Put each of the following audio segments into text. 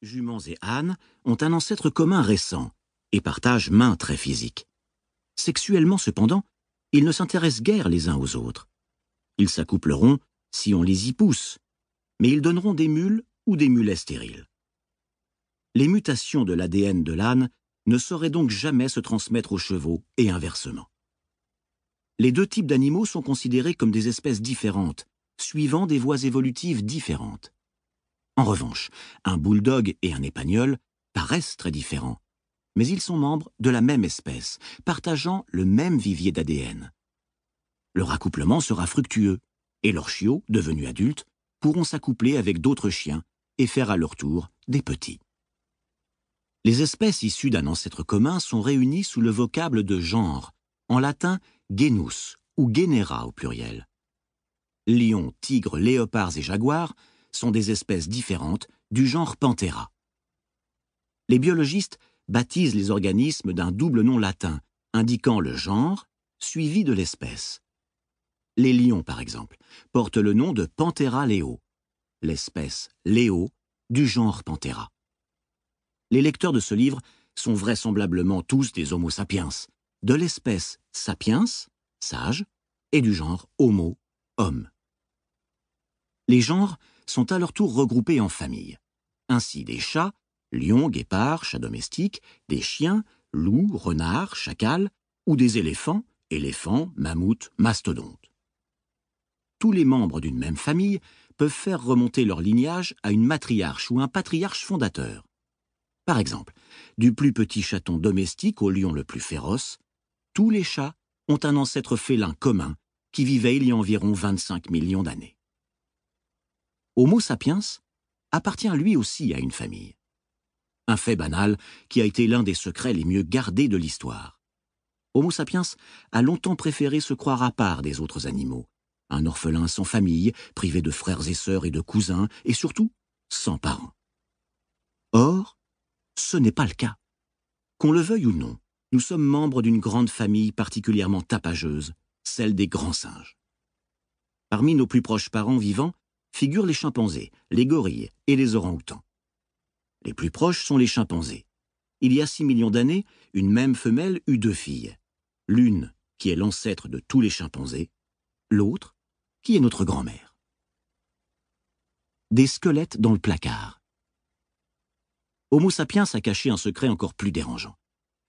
juments et ânes ont un ancêtre commun récent et partagent maints traits physiques. Sexuellement cependant, ils ne s'intéressent guère les uns aux autres. Ils s'accoupleront si on les y pousse, mais ils donneront des mules ou des mulets stériles. Les mutations de l'ADN de l'âne ne sauraient donc jamais se transmettre aux chevaux et inversement. Les deux types d'animaux sont considérés comme des espèces différentes, suivant des voies évolutives différentes. En revanche, un bulldog et un épagneul paraissent très différents, mais ils sont membres de la même espèce, partageant le même vivier d'ADN. Leur accouplement sera fructueux, et leurs chiots, devenus adultes, pourront s'accoupler avec d'autres chiens et faire à leur tour des petits. Les espèces issues d'un ancêtre commun sont réunies sous le vocable de genre, en latin genus ou genera au pluriel. Lions, tigres, léopards et jaguars sont des espèces différentes du genre Panthera. Les biologistes baptisent les organismes d'un double nom latin, indiquant le genre suivi de l'espèce. Les lions, par exemple, portent le nom de Panthera leo, l'espèce Léo du genre Panthera. Les lecteurs de ce livre sont vraisemblablement tous des Homo sapiens, de l'espèce sapiens, sage, et du genre Homo, homme. Les genres sont à leur tour regroupés en familles. Ainsi des chats, lions, guépards, chats domestiques, des chiens, loups, renards, chacals, ou des éléphants, mammouths, mastodontes. Tous les membres d'une même famille peuvent faire remonter leur lignage à une matriarche ou un patriarche fondateur. Par exemple, du plus petit chaton domestique au lion le plus féroce, tous les chats ont un ancêtre félin commun qui vivait il y a environ 25 millions d'années. Homo sapiens appartient lui aussi à une famille. Un fait banal qui a été l'un des secrets les mieux gardés de l'histoire. Homo sapiens a longtemps préféré se croire à part des autres animaux, un orphelin sans famille, privé de frères et sœurs et de cousins, et surtout sans parents. Or, ce n'est pas le cas. Qu'on le veuille ou non, nous sommes membres d'une grande famille particulièrement tapageuse, celle des grands singes. Parmi nos plus proches parents vivants figurent les chimpanzés, les gorilles et les orang-outans. Les plus proches sont les chimpanzés. Il y a 6 millions d'années, une même femelle eut 2 filles. L'une, qui est l'ancêtre de tous les chimpanzés, l'autre, qui est notre grand-mère. Des squelettes dans le placard. Homo sapiens a caché un secret encore plus dérangeant.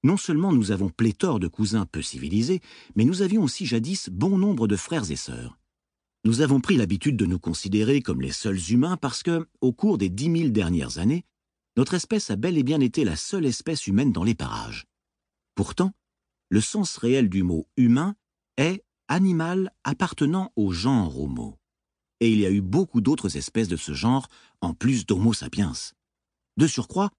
Non seulement nous avons pléthore de cousins peu civilisés, mais nous avions aussi jadis bon nombre de frères et sœurs. Nous avons pris l'habitude de nous considérer comme les seuls humains parce que, au cours des 10 000 dernières années, notre espèce a bel et bien été la seule espèce humaine dans les parages. Pourtant, le sens réel du mot « humain » est « animal appartenant au genre Homo ». Et il y a eu beaucoup d'autres espèces de ce genre, en plus d'Homo sapiens. De surcroît,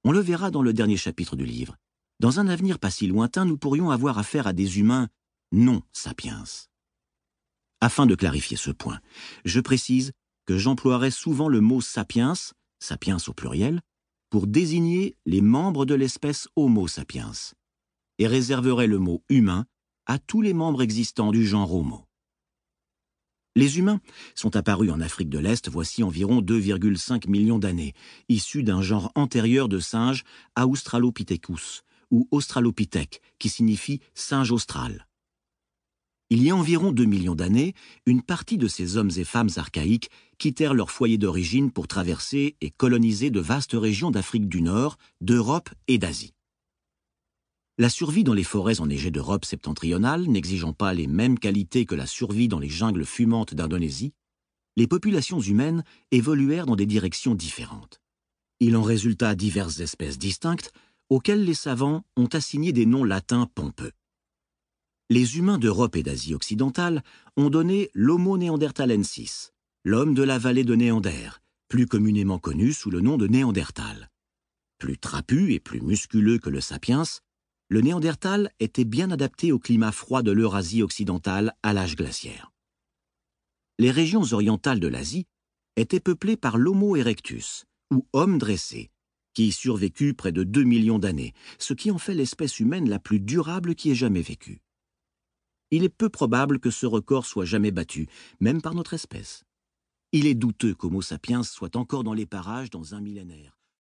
on le verra dans le dernier chapitre du livre, dans un avenir pas si lointain, nous pourrions avoir affaire à des humains non sapiens. Afin de clarifier ce point, je précise que j'emploierai souvent le mot sapiens, sapiens au pluriel, pour désigner les membres de l'espèce Homo sapiens, et réserverai le mot humain à tous les membres existants du genre Homo. Les humains sont apparus en Afrique de l'Est voici environ 2,5 millions d'années, issus d'un genre antérieur de singes Australopithecus, ou Australopithèque, qui signifie singe austral. Il y a environ 2 millions d'années, une partie de ces hommes et femmes archaïques quittèrent leur foyer d'origine pour traverser et coloniser de vastes régions d'Afrique du Nord, d'Europe et d'Asie. La survie dans les forêts enneigées d'Europe septentrionale n'exigeant pas les mêmes qualités que la survie dans les jungles fumantes d'Indonésie, les populations humaines évoluèrent dans des directions différentes. Il en résulta diverses espèces distinctes auxquelles les savants ont assigné des noms latins pompeux. Les humains d'Europe et d'Asie occidentale ont donné l'Homo neanderthalensis, l'homme de la vallée de Néander, plus communément connu sous le nom de Néandertal. Plus trapu et plus musculeux que le sapiens, le Néandertal était bien adapté au climat froid de l'Eurasie occidentale à l'âge glaciaire. Les régions orientales de l'Asie étaient peuplées par l'Homo erectus, ou homme dressé, qui survécut près de 2 millions d'années, ce qui en fait l'espèce humaine la plus durable qui ait jamais vécu. Il est peu probable que ce record soit jamais battu, même par notre espèce. Il est douteux qu'Homo sapiens soit encore dans les parages dans un millénaire.